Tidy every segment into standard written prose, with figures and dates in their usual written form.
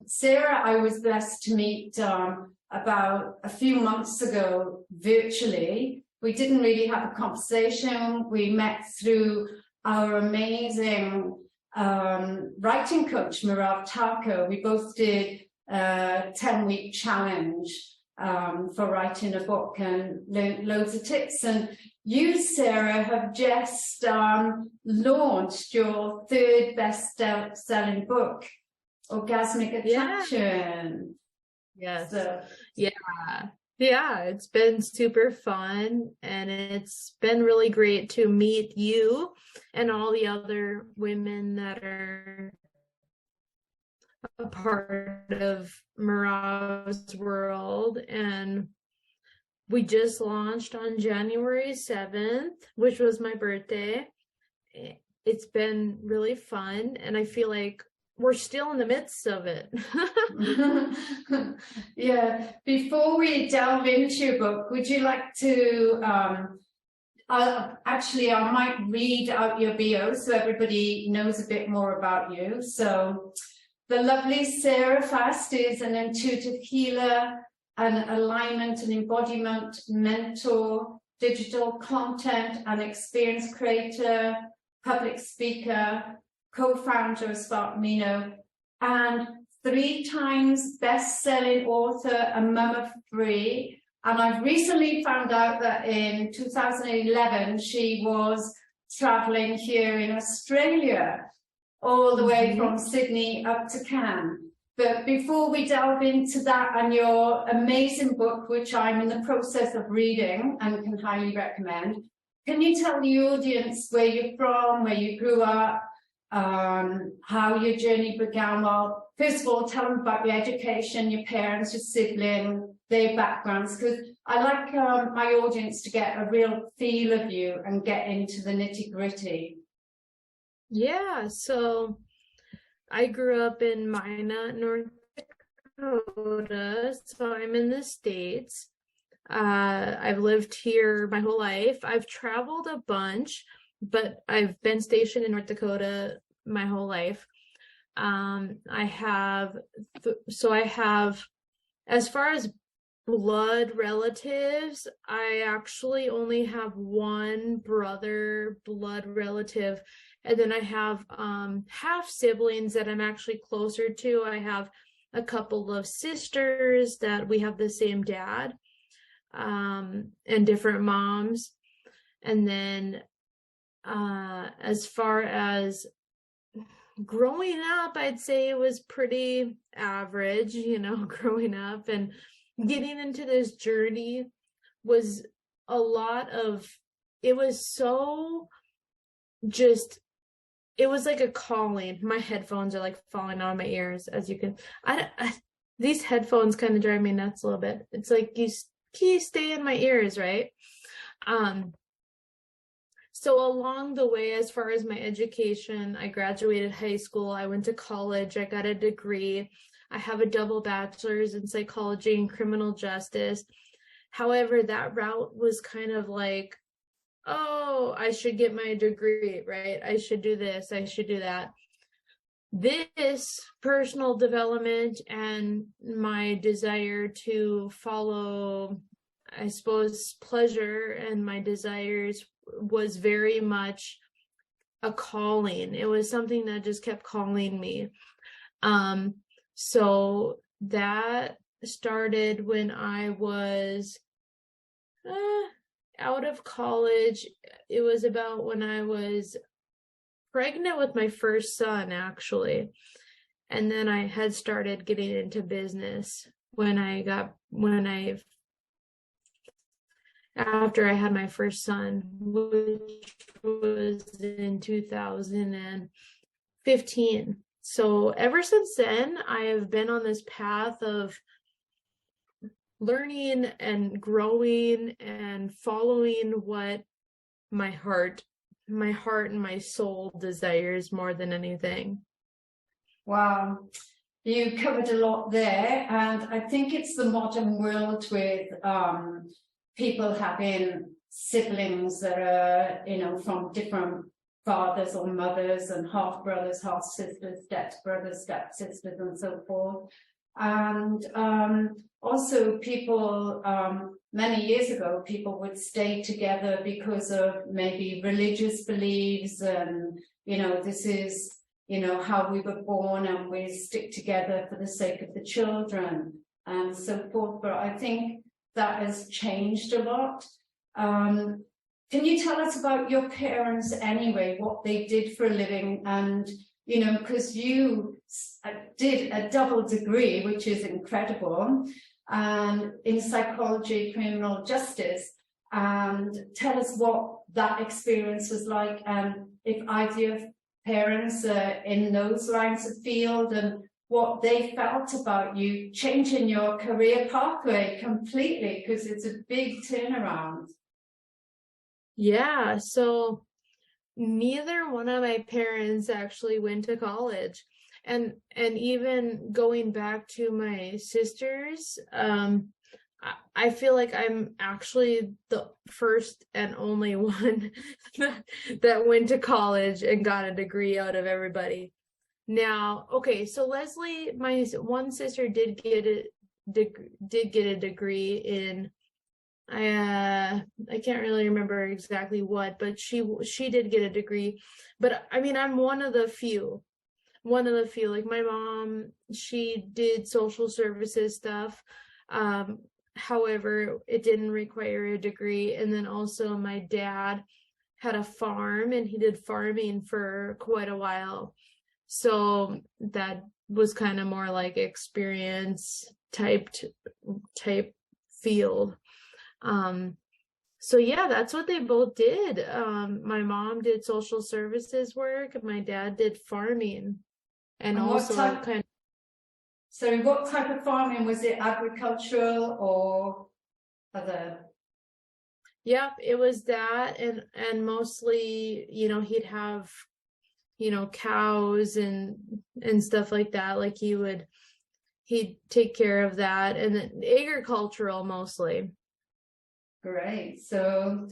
Sarah, I was blessed to meet about a few months ago virtually. We didn't really have a conversation. We met through our amazing writing coach, Mirav Tako. We both did a 10-week challenge for writing a book and learned loads of tips. And you, Sarah, have just launched your third best-selling book, Orgasmic Attraction. Yes. So, yeah, it's been super fun, and it's been really great to meet you and all the other women that are a part of Mirav's world. And we just launched on January 7th, which was my birthday. It's been really fun, and I feel like we're still in the midst of it. Yeah. Before we delve into your book, would you like to, I might read out your bio so everybody knows a bit more about you. So the lovely Sarah Fast is an intuitive healer, an alignment and embodiment mentor, digital content and experience creator, public speaker, co-founder of Spark Minot, and 3 times best-selling author and mum of 3. And I've recently found out that in 2011 she was traveling here in Australia, all the way from Sydney up to Cannes. But before we delve into that and your amazing book, which I'm in the process of reading and can highly recommend, can you tell the audience where you're from, where you grew up, how your journey began? Well, first of all, tell them about your education, your parents, your siblings, their backgrounds, because I like my audience to get a real feel of you and get into the nitty-gritty. Yeah, so I grew up in Minot, North Dakota, so I'm in the States. I've lived here my whole life. I've traveled a bunch, but I've been stationed in North Dakota my whole life. I have, as far as blood relatives, I actually only have one brother blood relative, and then I have half siblings that I'm actually closer to. I have a couple of sisters that we have the same dad, and different moms. And then as far as growing up, I'd say it was pretty average, growing up, and getting into this journey was a lot of, it was like a calling. My headphones are like falling out of my ears, as you can, these headphones kind of drive me nuts a little bit. It's like, you stay in my ears, right? So along the way, as far as my education, I graduated high school, I went to college, I got a degree. I have a double bachelor's in psychology and criminal justice. However, that route was kind of like, oh, I should get my degree, right? I should do this, I should do that. This personal development and my desire to follow, I suppose, pleasure and my desires was very much a calling. It was something that just kept calling me. So that started when I was out of college. It was about when I was pregnant with my first son, actually. And then I had started getting into business after I had my first son, which was in 2015. So ever since then, I have been on this path of learning and growing and following what my heart and my soul desires more than anything. Wow. You covered a lot there, and I think it's the modern world with people having siblings that are, from different fathers or mothers and half brothers, half sisters, step brothers, step sisters, and so forth. And also people, many years ago, people would stay together because of maybe religious beliefs and, you know, this is, you know, how we were born and we stick together for the sake of the children and so forth. But I think that has changed a lot. Can you tell us about your parents anyway, what they did for a living? And, you know, because you did a double degree, which is incredible, and in psychology, criminal justice, and tell us what that experience was like, and if either of your parents are in those lines of field, and what they felt about you changing your career pathway completely, because it's a big turnaround. Yeah, so neither one of my parents actually went to college. And even going back to my sisters, I feel like I'm actually the first and only one that went to college and got a degree out of everybody. Now, okay, so Leslie, my one sister did get a degree in, I can't really remember exactly what, but she did get a degree. But I mean, I'm one of the few. Like my mom, she did social services stuff. However, it didn't require a degree. And then also my dad had a farm and he did farming for quite a while. So that was kind of more like experience type field. So yeah, that's what they both did. My mom did social services work, my dad did farming. And also So what type of farming? Was it agricultural or other? Yep, it was that, and mostly, you know, he'd have, you know, cows and stuff like that. Like he'd take care of that, and then agricultural mostly. Great. So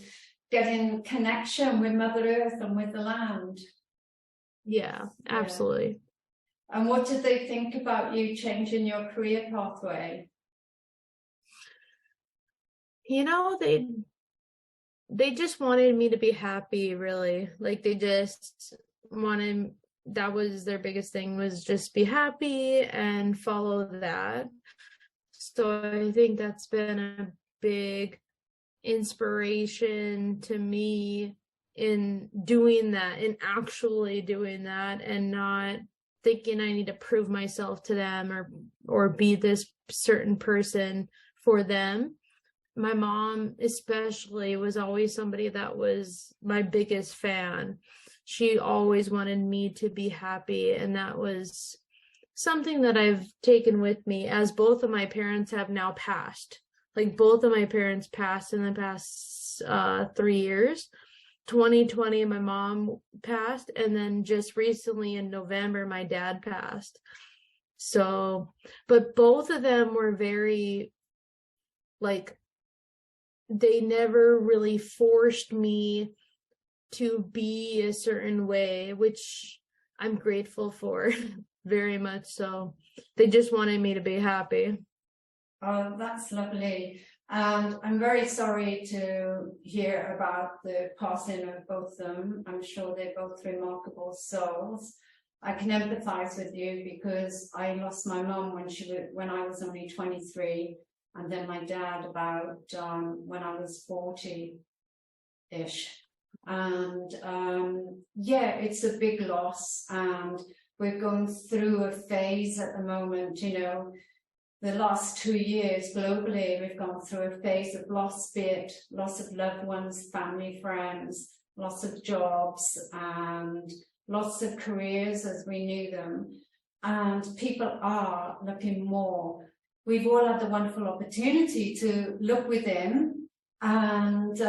getting connection with Mother Earth and with the land. Yeah, absolutely. Yeah. And what did they think about you changing your career pathway? You know, they just wanted me to be happy, really. Like they just wanted, that was their biggest thing, was just be happy and follow that. So I think that's been a big inspiration to me in doing that, in actually doing that, and not thinking I need to prove myself to them or be this certain person for them. My mom especially was always somebody that was my biggest fan. She always wanted me to be happy, and that was something that I've taken with me, as both of my parents have now passed. Like both of my parents passed in the past 3 years. 2020, my mom passed, and then just recently in November, my dad passed. So, but both of them were very, like, they never really forced me to be a certain way, which I'm grateful for, very much so. They just wanted me to be happy. Oh, that's lovely. And I'm very sorry to hear about the passing of both of them. I'm sure they're both remarkable souls. I can empathize with you because I lost my mum when I was only 23, and then my dad about when I was 40-ish. And yeah, it's a big loss, and we're going through a phase at the moment, you know. The last 2 years globally, we've gone through a phase of loss, be it loss of loved ones, family, friends, loss of jobs, and loss of careers as we knew them. And people are looking more. We've all had the wonderful opportunity to look within and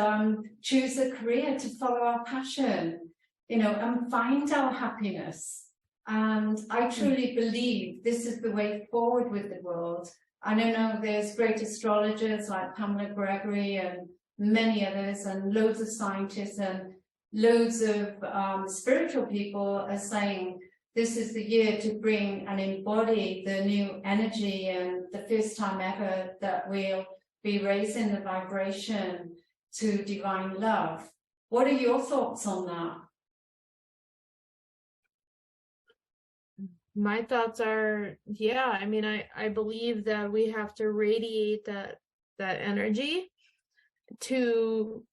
choose a career to follow our passion, you know, and find our happiness. And I truly believe this is the way forward with the world. I know there's great astrologers like Pamela Gregory and many others, and loads of scientists, and loads of spiritual people are saying this is the year to bring and embody the new energy, and the first time ever that we'll be raising the vibration to divine love. What are your thoughts on that? My thoughts are, yeah, I mean, I believe that we have to radiate that energy to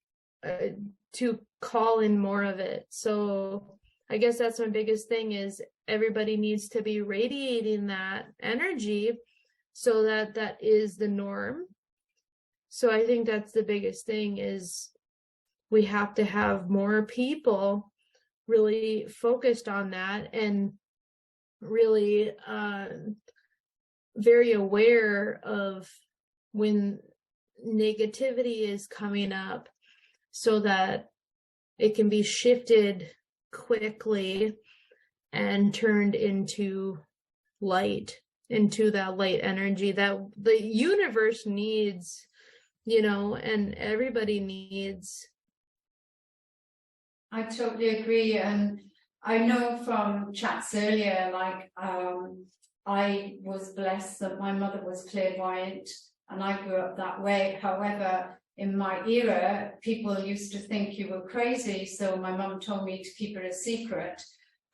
call in more of it. So I guess that's my biggest thing, is everybody needs to be radiating that energy so that that is the norm. So I think that's the biggest thing, is we have to have more people really focused on that, and really very aware of when negativity is coming up, so that it can be shifted quickly and turned into light, into that light energy that the universe needs, you know, and everybody needs. I totally agree. And I know from chats earlier, like I was blessed that my mother was clairvoyant and I grew up that way. However, in my era, people used to think you were crazy. So my mum told me to keep it a secret.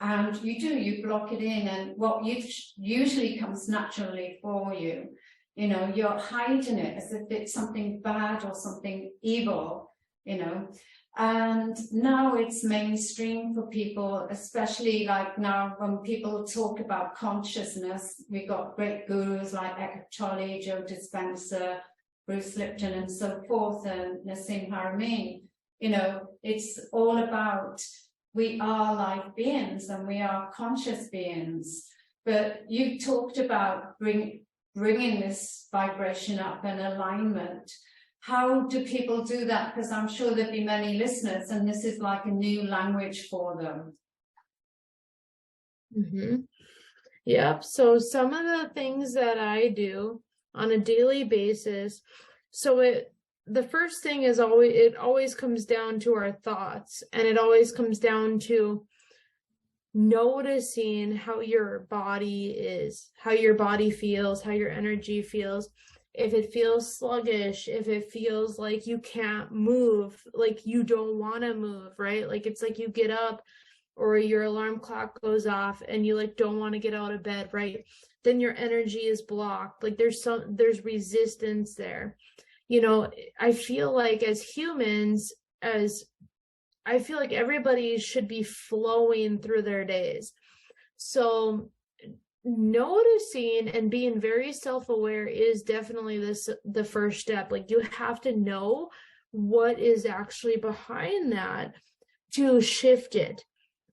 And you block it in, and what usually comes naturally for you, you know, you're hiding it as if it's something bad or something evil, you know. And now it's mainstream for people, especially like now when people talk about consciousness. We've got great gurus like Eckhart Tolle, Joe Dispenza, Bruce Lipton, and so forth, and Nassim Haramein. You know, it's all about, we are light beings and we are conscious beings. But you talked about bringing this vibration up and alignment. How do people do that? Because I'm sure there'd be many listeners and this is like a new language for them. Mm-hmm. Yep. So some of the things that I do on a daily basis, so the first thing is it always comes down to our thoughts, and it always comes down to noticing how your body is, how your body feels, how your energy feels. If it feels sluggish, if it feels like you can't move, like you don't want to move, right? Like it's like you get up or your alarm clock goes off and you like don't want to get out of bed, right? Then your energy is blocked. Like there's resistance there. You know, I feel like as humans, I feel like everybody should be flowing through their days. So noticing and being very self-aware is definitely the first step. Like you have to know what is actually behind that to shift it.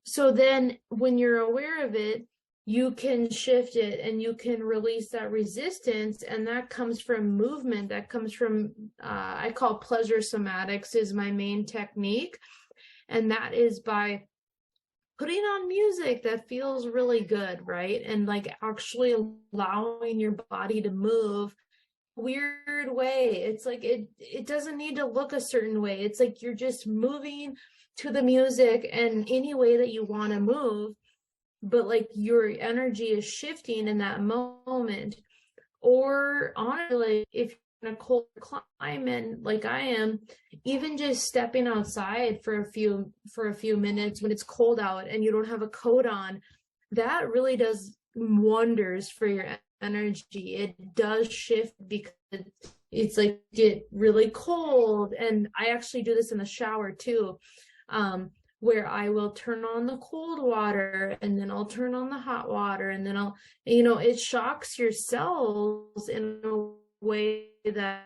So then when you're aware of it, you can shift it and you can release that resistance, and that comes from movement. That comes from I call pleasure somatics is my main technique, and that is by putting on music that feels really good, right? And like actually allowing your body to move weird way. It's like it doesn't need to look a certain way. It's like you're just moving to the music and any way that you want to move, but like your energy is shifting in that moment. Or honestly, like if you're in a cold climate like I am, even just stepping outside for a few minutes when it's cold out and you don't have a coat on, that really does wonders for your energy. It does shift because it's like get really cold. And I actually do this in the shower too, where I will turn on the cold water and then I'll turn on the hot water, and then it shocks your cells in a way that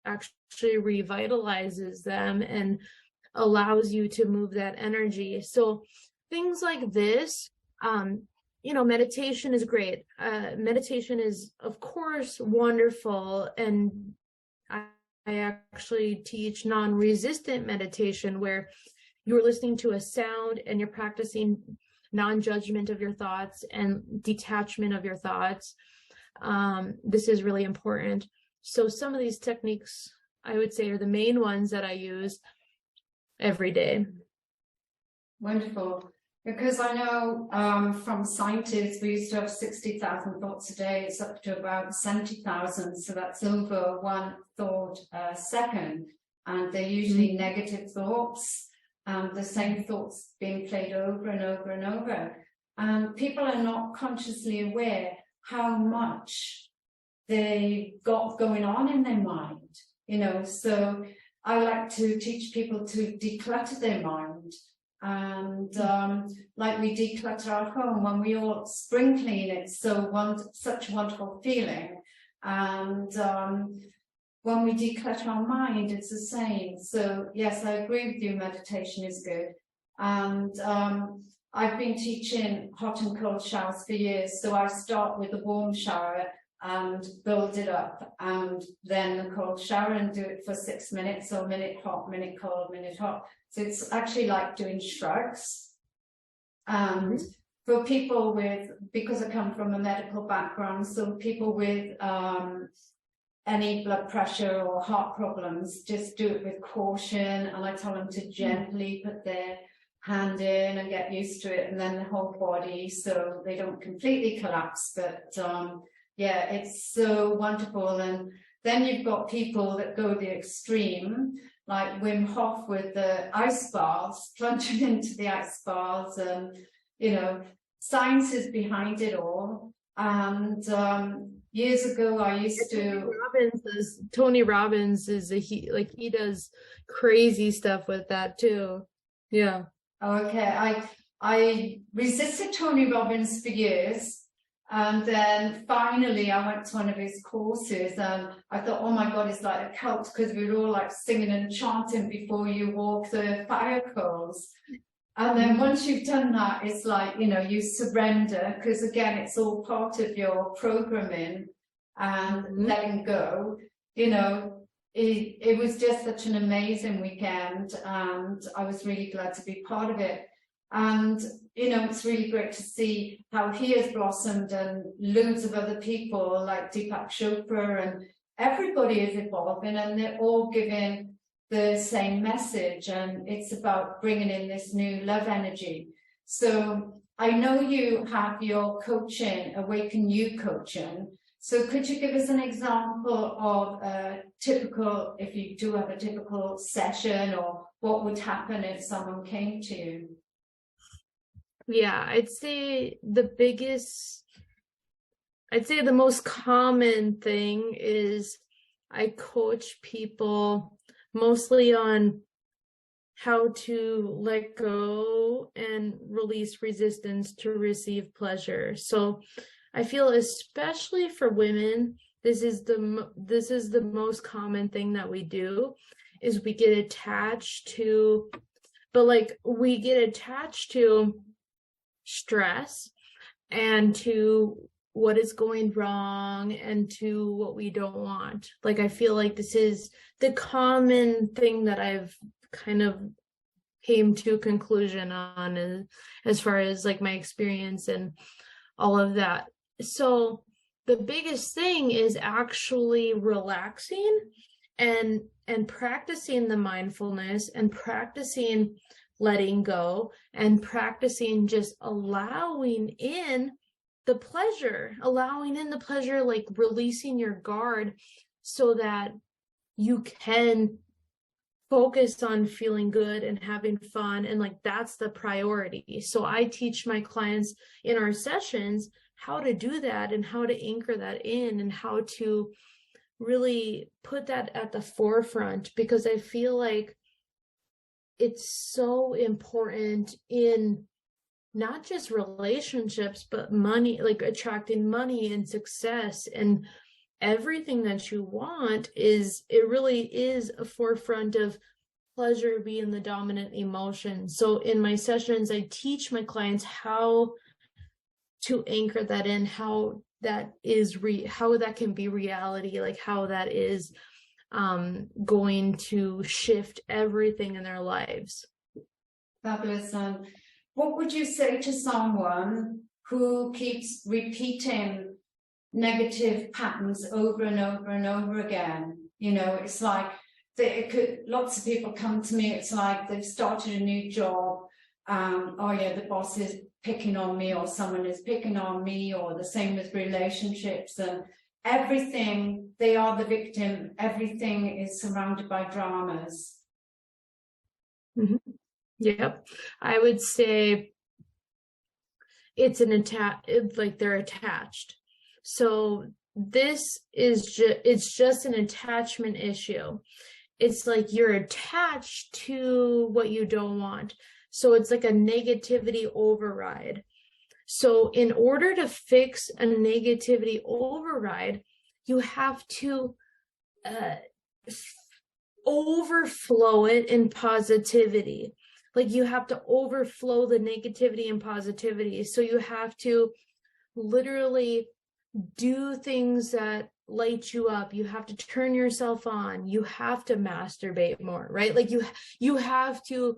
actually revitalizes them and allows you to move that energy. So things like this, meditation is great. Meditation is, of course, wonderful. And I actually teach non-resistant meditation, where you're listening to a sound and you're practicing non-judgment of your thoughts and detachment of your thoughts. This is really important. So some of these techniques, I would say, are the main ones that I use every day. Wonderful. Because I know from scientists, we used to have 60,000 thoughts a day. It's up to about 70,000. So that's over one thought a second. And they're usually negative thoughts. The same thoughts being played over and over and over. And people are not consciously aware how much they've got going on in their mind. You know, so I like to teach people to declutter their mind. And like we declutter our home, when we all spring clean, it's such a wonderful feeling. And when we declutter our mind, it's the same. So yes, I agree with you, meditation is good. And I've been teaching hot and cold showers for years. So I start with a warm shower and build it up, and then the cold shower, and do it for 6 minutes, so minute hot, minute cold, minute hot. So it's actually like doing shrugs. And for people with, because I come from a medical background, so people with any blood pressure or heart problems, just do it with caution. And I tell them to gently put their hand in and get used to it, and then the whole body, so they don't completely collapse. But yeah, it's so wonderful. And then you've got people that go the extreme, like Wim Hof with the ice baths, plunging into the ice baths, and you know, science is behind it all. And years ago, I used to. Tony Robbins is he does crazy stuff with that too. Yeah. Okay, I resisted Tony Robbins for years. And then finally I went to one of his courses, and I thought, oh my God, it's like a cult, because we were all like singing and chanting before you walk the fire coals. And then once you've done that, it's like, you know, you surrender, because again, it's all part of your programming and letting go. You know, it was just such an amazing weekend, and I was really glad to be part of it. And you know, it's really great to see how he has blossomed, and loads of other people like Deepak Chopra, and everybody is evolving, and they're all giving the same message, and it's about bringing in this new love energy. So I know you have your coaching, Awaken You coaching. So could you give us an example of a typical, if you do have a typical session, or what would happen if someone came to you? Yeah, I'd say the most common thing is I coach people mostly on how to let go and release resistance to receive pleasure. So I feel, especially for women, this is the most common thing that we do, is we get attached to, we get attached to stress and to what is going wrong and to what we don't want. Like, I feel like this is the common thing that I've kind of came to a conclusion on, as far as like my experience and all of that. So the biggest thing is actually relaxing and practicing the mindfulness, and practicing letting go, and practicing just allowing in the pleasure, like releasing your guard, so that you can focus on feeling good and having fun. And like, that's the priority. So I teach my clients in our sessions how to do that, and how to anchor that in, and how to really put that at the forefront, because I feel like it's so important in not just relationships, but money, like attracting money and success and everything that you want. It really is a forefront of pleasure being the dominant emotion. So in my sessions, I teach my clients how to anchor that in, how that can be reality, like how that is going to shift everything in their lives. Fabulous. What would you say to someone who keeps repeating negative patterns over and over and over again? You know, it's like lots of people come to me, it's like they've started a new job oh yeah, the boss is picking on me, or someone is picking on me, or the same with relationships, and everything, they are the victim, everything is surrounded by dramas. Yep. I would say it's like they're attached. So this is it's just an attachment issue. It's like you're attached to what you don't want. So it's like a negativity override. So in order to fix a negativity override, you have to overflow it in positivity. Like you have to overflow the negativity and positivity. So you have to literally do things that light you up. You have to turn yourself on. You have to masturbate more, right? Like you have to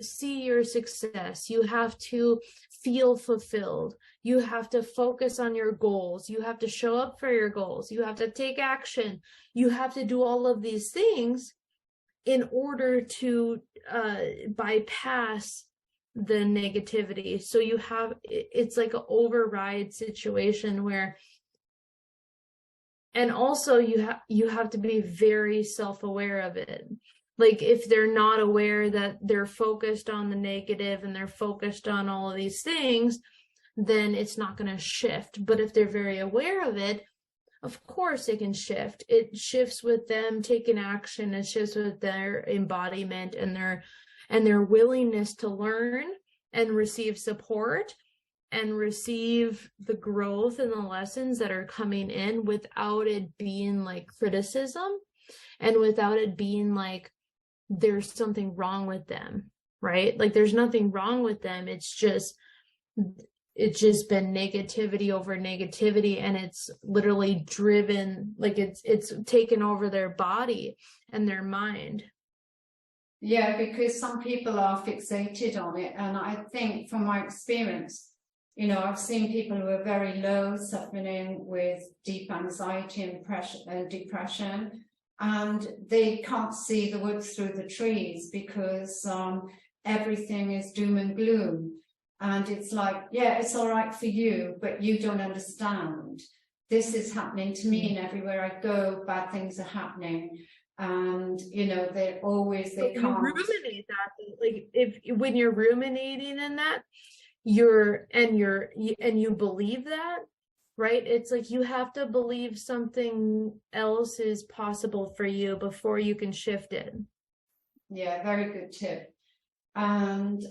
see your success. You have to feel fulfilled. You have to focus on your goals. You have to show up for your goals. You have to take action. You have to do all of these things in order to bypass the negativity. So it's like an override situation where, and also you have to be very self-aware of it. Like if they're not aware that they're focused on the negative and they're focused on all of these things, then it's not going to shift. But if they're very aware of it, of course it can shift. It shifts with them taking action. It shifts with their embodiment and their willingness to learn and receive support and receive the growth and the lessons that are coming in without it being like criticism and without it being like there's something wrong with them, right? Like there's nothing wrong with them. It's just been negativity over negativity, and it's literally driven, like it's taken over their body and their mind. Yeah, because some people are fixated on it. And I think from my experience, you know, I've seen people who are very low, suffering with deep anxiety and depression, and they can't see the woods through the trees because everything is doom and gloom. And it's like, yeah, it's all right for you, but you don't understand. This is happening to me, and everywhere I go, bad things are happening. And you know, they can't ruminate that. Like when you're ruminating in that, and you believe that, right? It's like you have to believe something else is possible for you before you can shift it. Yeah, very good tip. And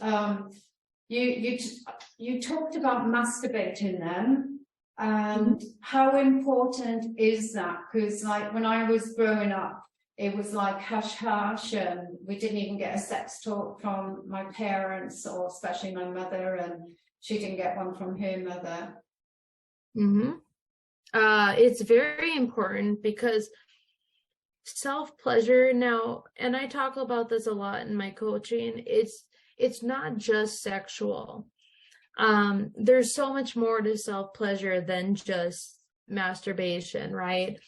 you talked about masturbating then, and how important is that? Because like when I was growing up, it was like hush hush, and we didn't even get a sex talk from my parents, or especially my mother, and she didn't get one from her mother. It's very important because self-pleasure now, and I talk about this a lot in my coaching, it's not just sexual. There's so much more to self-pleasure than just masturbation, right?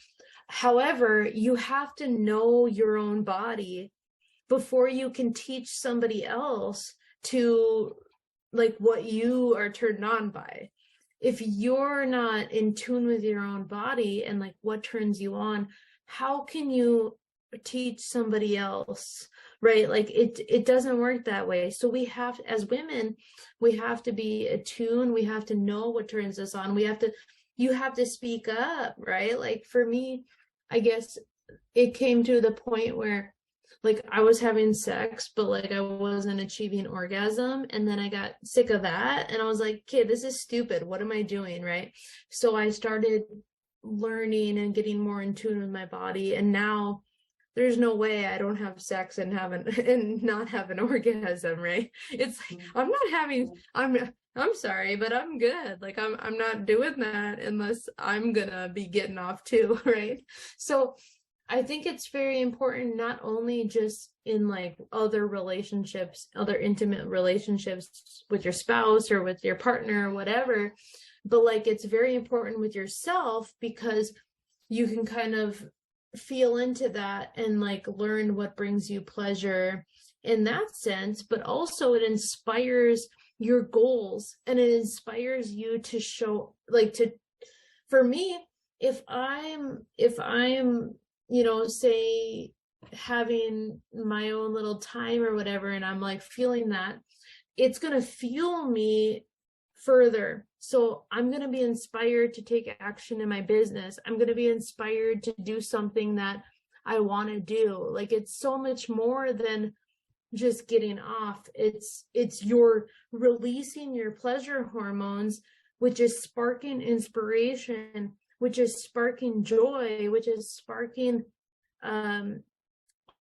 However, you have to know your own body before you can teach somebody else to like what you are turned on by. If you're not in tune with your own body and like what turns you on, how can you teach somebody else, right? Like it doesn't work that way. So we have, as women, we have to be attuned. We have to know what turns us on. You have to speak up, right? Like for me, I guess it came to the point where like I was having sex, but like I wasn't achieving orgasm. And then I got sick of that. And I was like, okay, this is stupid. What am I doing? Right. So I started learning and getting more in tune with my body. And now there's no way I don't have sex and not have an orgasm. Right. It's like, I'm sorry, but I'm good. Like I'm not doing that unless I'm gonna be getting off too, right? So I think it's very important, not only just in like other relationships, other intimate relationships with your spouse or with your partner or whatever, but like it's very important with yourself, because you can kind of feel into that and like learn what brings you pleasure in that sense, but also it inspires your goals, and it inspires you to show, like, to, for me, if I'm, you know, say having my own little time or whatever, and I'm like feeling that, it's going to fuel me further. So I'm going to be inspired to take action in my business. I'm going to be inspired to do something that I want to do. Like, it's so much more than just getting off. It's you're releasing your pleasure hormones, which is sparking inspiration, which is sparking joy, which is sparking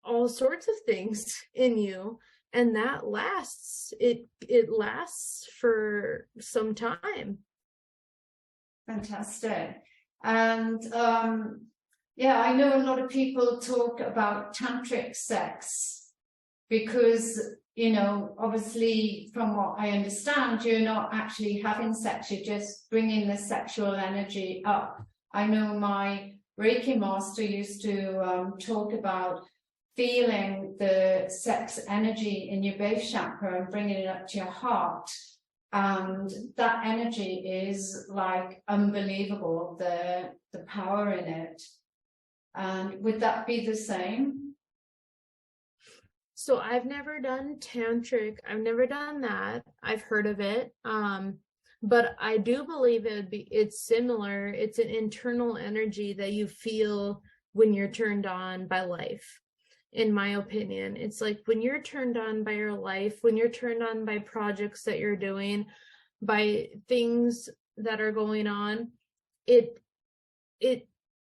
all sorts of things in you. And that lasts, it lasts for some time. Fantastic. And yeah, I know a lot of people talk about tantric sex because, you know, obviously from what I understand, you're not actually having sex, you're just bringing the sexual energy up. I know my Reiki master used to talk about feeling the sex energy in your base chakra and bringing it up to your heart. And that energy is like unbelievable, the power in it. And would that be the same? So I've never done tantric. I've never done that. I've heard of it. But I do believe it's similar. It's an internal energy that you feel when you're turned on by life. In my opinion, it's like when you're turned on by your life, when you're turned on by projects that you're doing, by things that are going on, it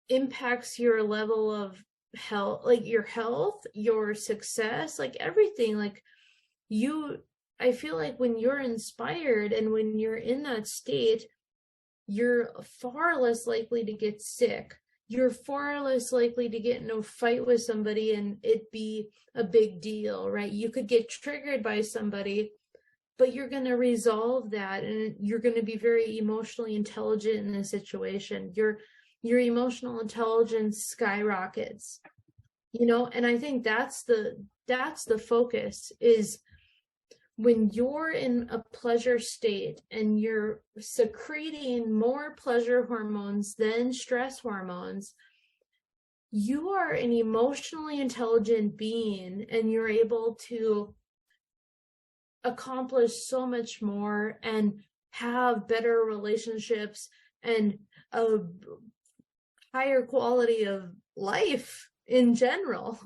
impacts your level of health, like your health, your success, like everything. Like I feel like when you're inspired and when you're in that state, you're far less likely to get sick. You're far less likely to get in a fight with somebody and it be a big deal, right? You could get triggered by somebody, but you're going to resolve that, and you're going to be very emotionally intelligent in a situation. Your emotional intelligence skyrockets, you know? And I think that's the focus, is when you're in a pleasure state and you're secreting more pleasure hormones than stress hormones, you are an emotionally intelligent being, and you're able to accomplish so much more and have better relationships and a higher quality of life in general.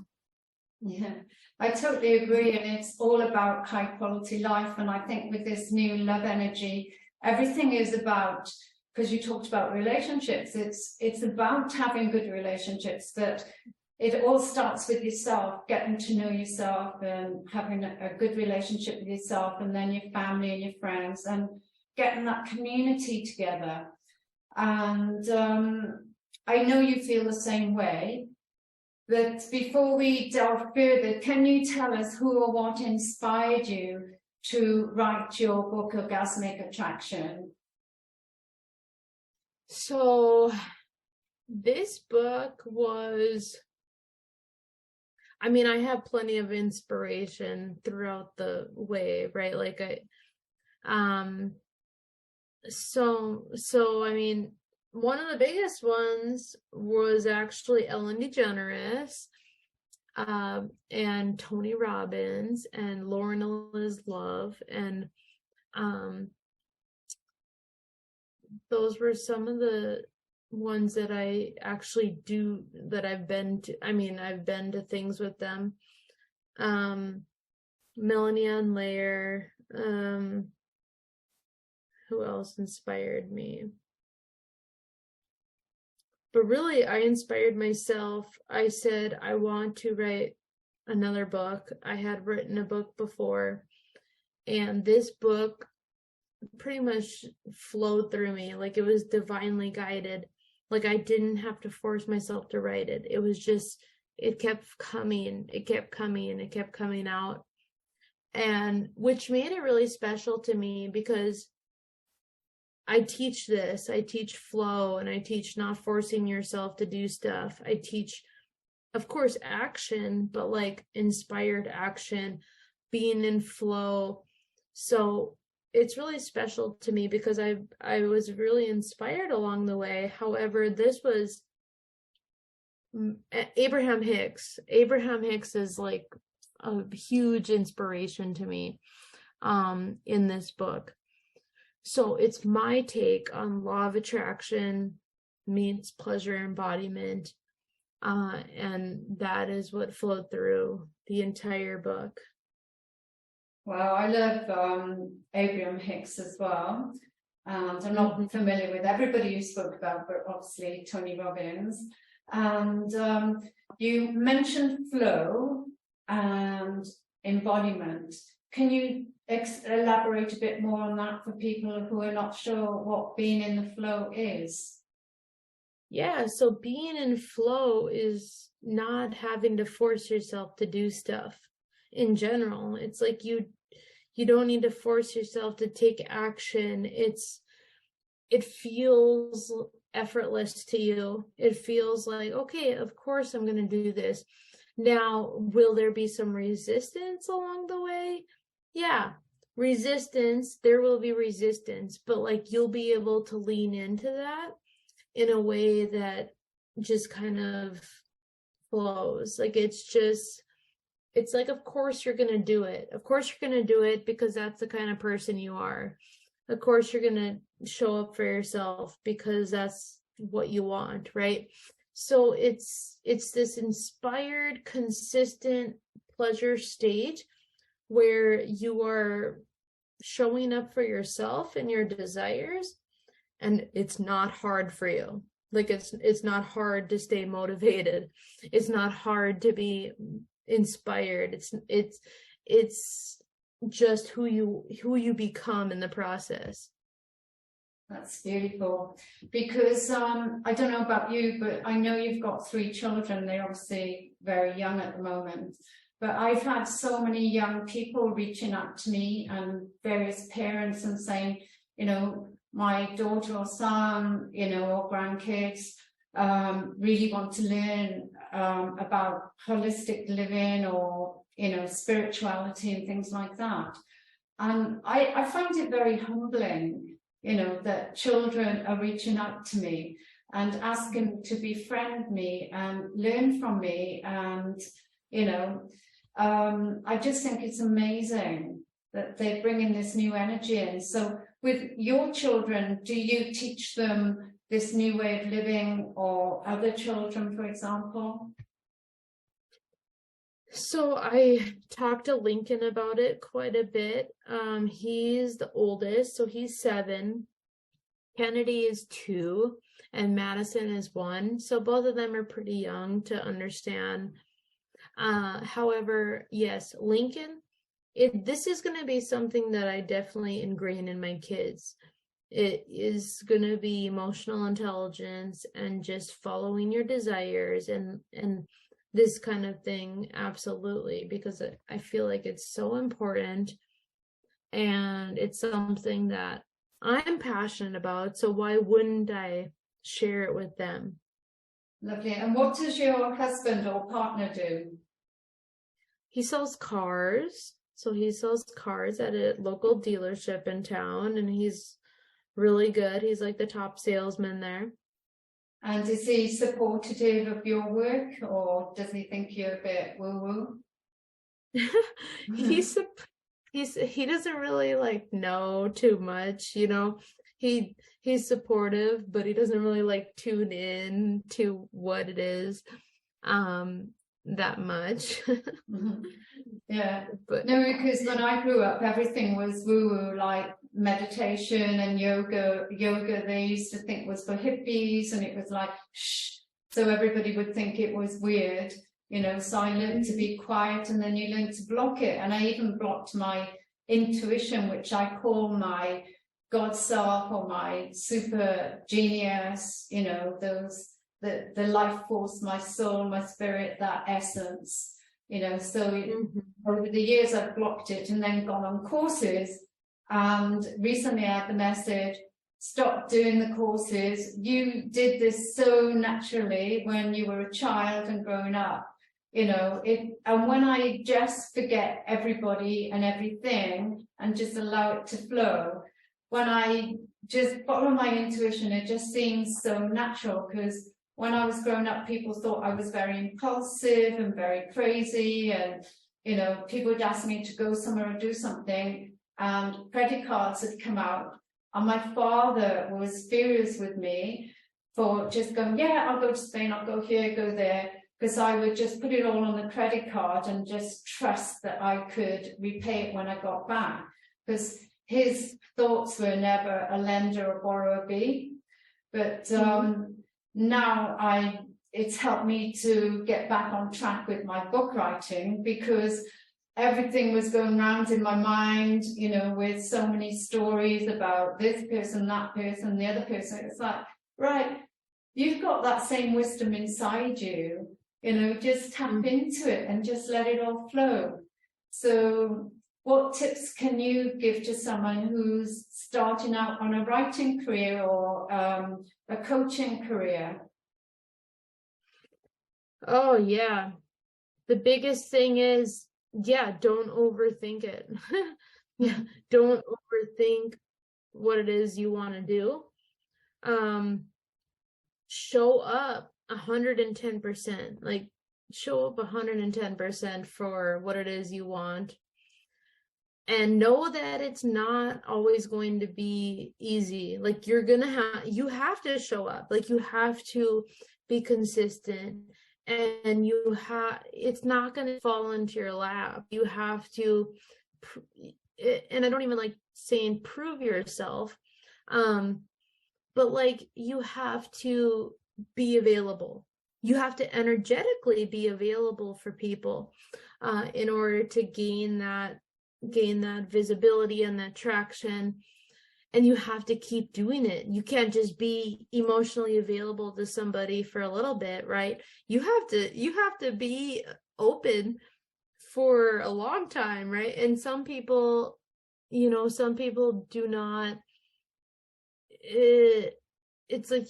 Yeah, I totally agree. And it's all about high quality life. And I think with this new love energy, everything is about, because you talked about relationships, it's about having good relationships, that it all starts with yourself, getting to know yourself and having a good relationship with yourself, and then your family and your friends, and getting that community together. And I know you feel the same way. But before we delve further, can you tell us who or what inspired you to write your book, Orgasmic Attraction? So this book was, I mean, I have plenty of inspiration throughout the way, right? Like so I mean, one of the biggest ones was actually Ellen DeGeneres, and Tony Robbins and Lauren Liz Love, and those were some of the ones that I actually do, that I've been to. I mean, I've been to things with them. Melanie Ann Layer. Who else inspired me? But really, I inspired myself. I said, I want to write another book. I had written a book before, and this book pretty much flowed through me. Like, it was divinely guided. Like, I didn't have to force myself to write it. It was just, it kept coming. It kept coming. It kept coming out. And which made it really special to me, because I teach this. I teach flow, and I teach not forcing yourself to do stuff. I teach, of course, action, but like inspired action, being in flow. So it's really special to me because I was really inspired along the way. However, this was Abraham Hicks. Abraham Hicks is like a huge inspiration to me in this book. So it's my take on law of attraction meets pleasure embodiment. And that is what flowed through the entire book. Well, I love Abraham Hicks as well. And I'm not familiar with everybody you spoke about, but obviously Tony Robbins. And you mentioned flow and embodiment. Can you elaborate a bit more on that for people who are not sure what being in the flow is? Yeah, so being in flow is not having to force yourself to do stuff in general. It's like you don't need to force yourself to take action. It feels effortless to you. It feels like, okay, of course I'm going to do this. Now, will there be some resistance along the way? Yeah, resistance, there will be resistance, but like you'll be able to lean into that in a way that just kind of flows. Like it's like, of course you're going to do it. Of course you're going to do it because that's the kind of person you are. Of course you're going to show up for yourself because that's what you want, right? So it's this inspired, consistent pleasure state where you are showing up for yourself and your desires, and it's not hard for you. Like it's not hard to stay motivated. It's not hard to be inspired. It's just who you become in the process. That's beautiful, because I don't know about you, but I know you've got 3 children. They're obviously very young at the moment, but I've had so many young people reaching out to me and various parents and saying, you know, my daughter or son, you know, or grandkids really want to learn about holistic living or, you know, spirituality and things like that. And I find it very humbling, you know, that children are reaching out to me and asking to befriend me and learn from me. And, you know, I just think it's amazing that they're bringing this new energy in. So with your children, do you teach them this new way of living, or other children, for example? So I talked to Lincoln about it quite a bit. He's the oldest, so he's 7. Kennedy is 2, and Madison is 1. So both of them are pretty young to understand. However, yes, Lincoln, this is going to be something that I definitely ingrain in my kids. It is going to be emotional intelligence and just following your desires and this kind of thing. Absolutely, because I feel like it's so important and it's something that I'm passionate about. So why wouldn't I share it with them? Lovely. And what does your husband or partner do? He sells cars. So he sells cars at a local dealership in town, and he's really good. He's like the top salesman there. And is he supportive of your work, or does he think you're a bit woo-woo? He doesn't really like know too much, you know. He's supportive, but he doesn't really like tune in to what it is that much. Yeah, but no, because when I grew up, everything was woo-woo, like meditation and yoga. They used to think was for hippies, and it was like shh, so everybody would think it was weird, you know. So I learned to be quiet, and then you learn to block it. And I even blocked my intuition, which I call my God self or my super genius, you know, those the life force, my soul, my spirit, that essence, you know. So over the years I've blocked it and then gone on courses, and recently I had the message, stop doing the courses. You did this so naturally when you were a child and growing up, And when I just forget everybody and everything and just allow it to flow, when I just follow my intuition, it just seems so natural. Because when I was growing up, people thought I was very impulsive and very crazy, and people would ask me to go somewhere and do something, and credit cards had come out, and my father was furious with me for just going, yeah, I'll go to Spain, I'll go here, go there, because I would just put it all on the credit card and just trust that I could repay it when I got back, because his thoughts were never a lender or borrower be. But now it's helped me to get back on track with my book writing, because everything was going round in my mind, with so many stories about this person, that person, the other person. It's like, right, you've got that same wisdom inside you, just tap into it and just let it all flow. So what tips can you give to someone who's starting out on a writing career or a coaching career? Oh, yeah. The biggest thing is, don't overthink it. Don't overthink what it is you want to do. Show up 110%, like show up 110% for what it is you want. And know that it's not always going to be easy. Like you have to show up, like you have to be consistent, and it's not going to fall into your lap. You have to, and I don't even like saying prove yourself, but like you have to be available. You have to energetically be available for people in order to gain that visibility and that traction. And you have to keep doing it. You can't just be emotionally available to somebody for a little bit, right? You have to be open for a long time, right? And some people do not. It's like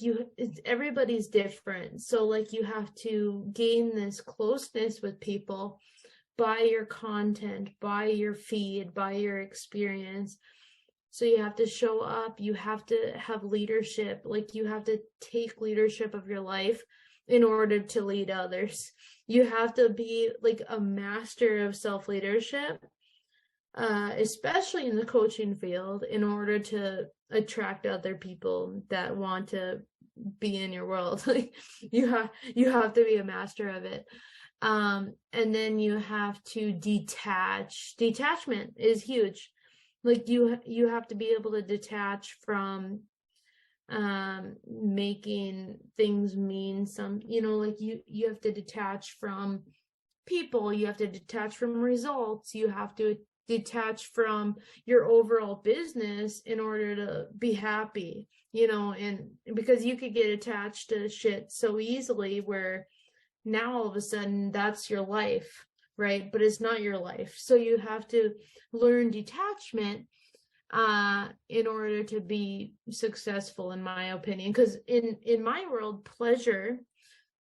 everybody's different. So like you have to gain this closeness with people by your content, by your feed, by your experience. So you have to show up, you have to have leadership, like you have to take leadership of your life in order to lead others. You have to be like a master of self-leadership, especially in the coaching field, in order to attract other people that want to be in your world. Like you have to be a master of it. And then you have to detach. Detachment is huge. Like you have to be able to detach from making things mean some, like you have to detach from people, you have to detach from results, you have to detach from your overall business in order to be happy, and because you could get attached to shit so easily where now all of a sudden that's your life, right? But it's not your life. So you have to learn detachment in order to be successful, in my opinion. Because in my world, pleasure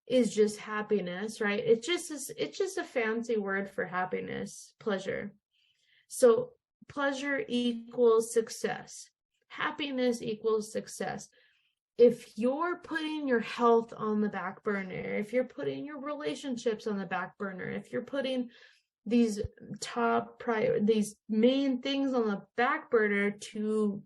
is just happiness, right? It's just a fancy word for happiness, pleasure. So pleasure equals success. Happiness equals success. If you're putting your health on the back burner, if you're putting your relationships on the back burner, if you're putting these these main things on the back burner to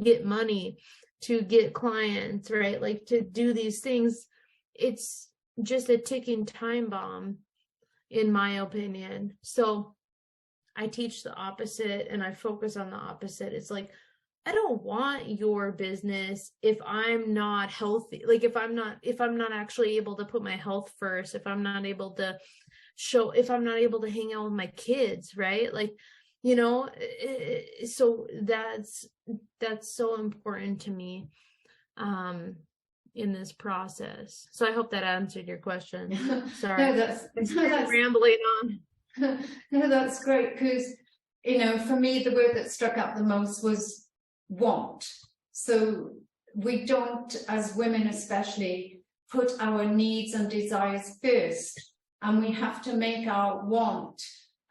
get money, to get clients, right? Like to do these things, it's just a ticking time bomb, in my opinion. So I teach the opposite and I focus on the opposite. It's like, I don't want your business if I'm not healthy. Like if I'm not actually able to put my health first, if I'm not able to hang out with my kids, right? Like, so that's so important to me in this process. So I hope that answered your question. Sorry. No, that's rambling on. No, that's great, because for me the word that struck out the most was want. So we don't, as women especially, put our needs and desires first, and we have to make our want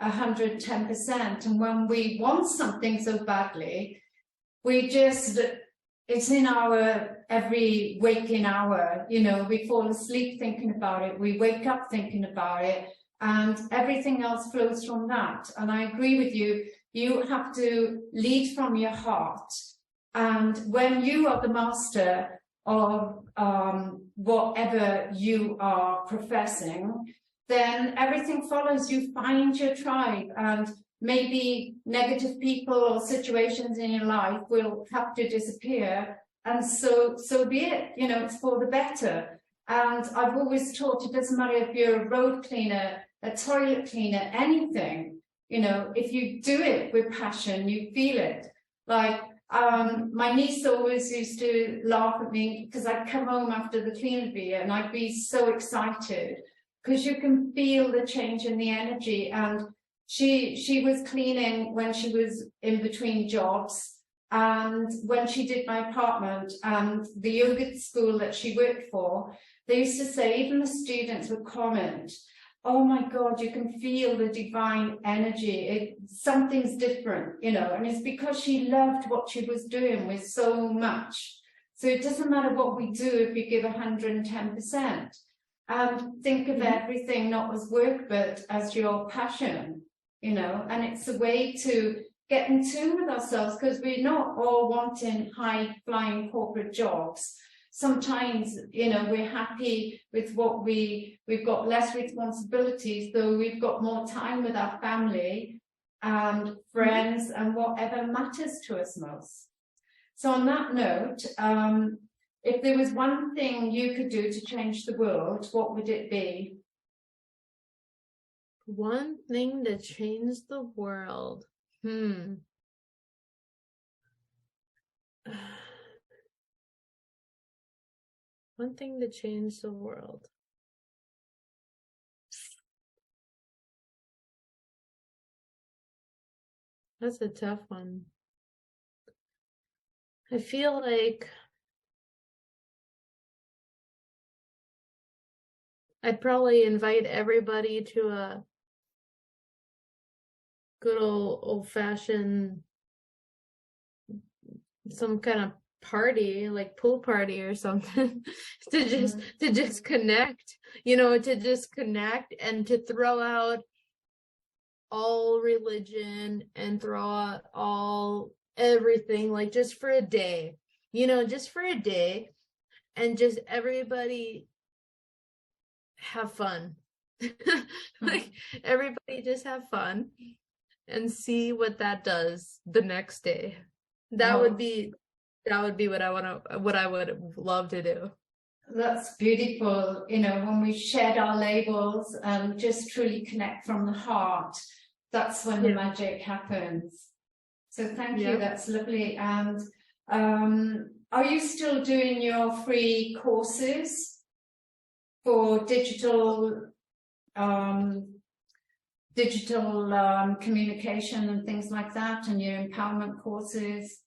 110%. And when we want something so badly, we just, it's in our every waking hour, you know, we fall asleep thinking about it, we wake up thinking about it, and everything else flows from that. And I agree with you, you have to lead from your heart. And when you are the master of whatever you are professing, then everything follows. You find your tribe, and maybe negative people or situations in your life will have to disappear, and so be it. You know, it's for the better. And I've always taught, it doesn't matter if you're a road cleaner, a toilet cleaner, anything, you know, if you do it with passion, you feel it. Like my niece always used to laugh at me because I'd come home after the cleaning bee and I'd be so excited because you can feel the change in the energy. And she was cleaning when she was in between jobs, and when she did my apartment and the yoga school that she worked for, they used to say, even the students would comment, oh my God, you can feel the divine energy. Something's different, you know, and it's because she loved what she was doing with so much. So it doesn't matter what we do if you give 110%. And think of everything not as work, but as your passion, you know, and it's a way to get in tune with ourselves, because we're not all wanting high-flying corporate jobs. Sometimes, you know, we're happy with what we've got less responsibilities, though we've got more time with our family and friends and whatever matters to us most. So on that note, if there was one thing you could do to change the world, what would it be? One thing to change the world. One thing to change the world. That's a tough one. I feel like I'd probably invite everybody to a good old-fashioned, some kind of party, like pool party or something, to just connect, you know, to just connect and to throw out all religion and throw out all everything, like just for a day, you know, just for a day, and just everybody have fun. Like everybody just have fun and see what that does the next day. That would be what I would love to do. That's beautiful. You know, when we shed our labels and just truly connect from the heart, that's when the magic happens. So thank you. That's lovely. And are you still doing your free courses for digital communication and things like that, and your empowerment courses?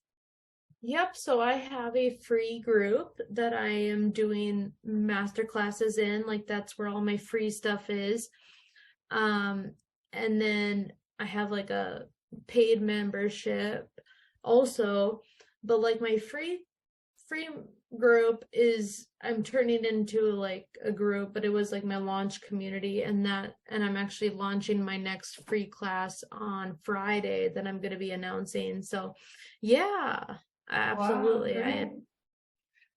Yep. So I have a free group that I am doing master classes in. Like that's where all my free stuff is. And then I have like a paid membership also, but like my free group is, I'm turning into like a group, but it was like my launch community, and I'm actually launching my next free class on Friday that I'm going to be announcing. So yeah, absolutely. Wow,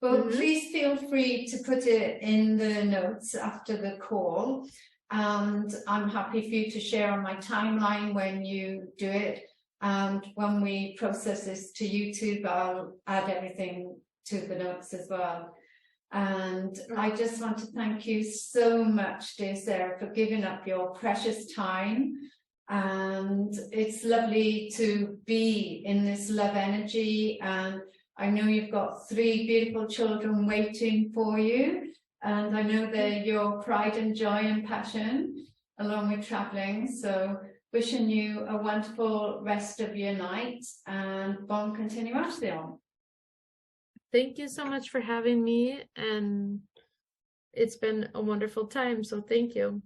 well, please feel free to put it in the notes after the call, and I'm happy for you to share on my timeline when you do it. And when we process this to YouTube, I'll add everything to the notes as well. And I just want to thank you so much, dear Sarah, for giving up your precious time. And it's lovely to be in this love energy. And I know you've got 3 beautiful children waiting for you. And I know they're your pride and joy and passion, along with traveling. So wishing you a wonderful rest of your night, and bon continuation. Thank you so much for having me, and it's been a wonderful time, so thank you.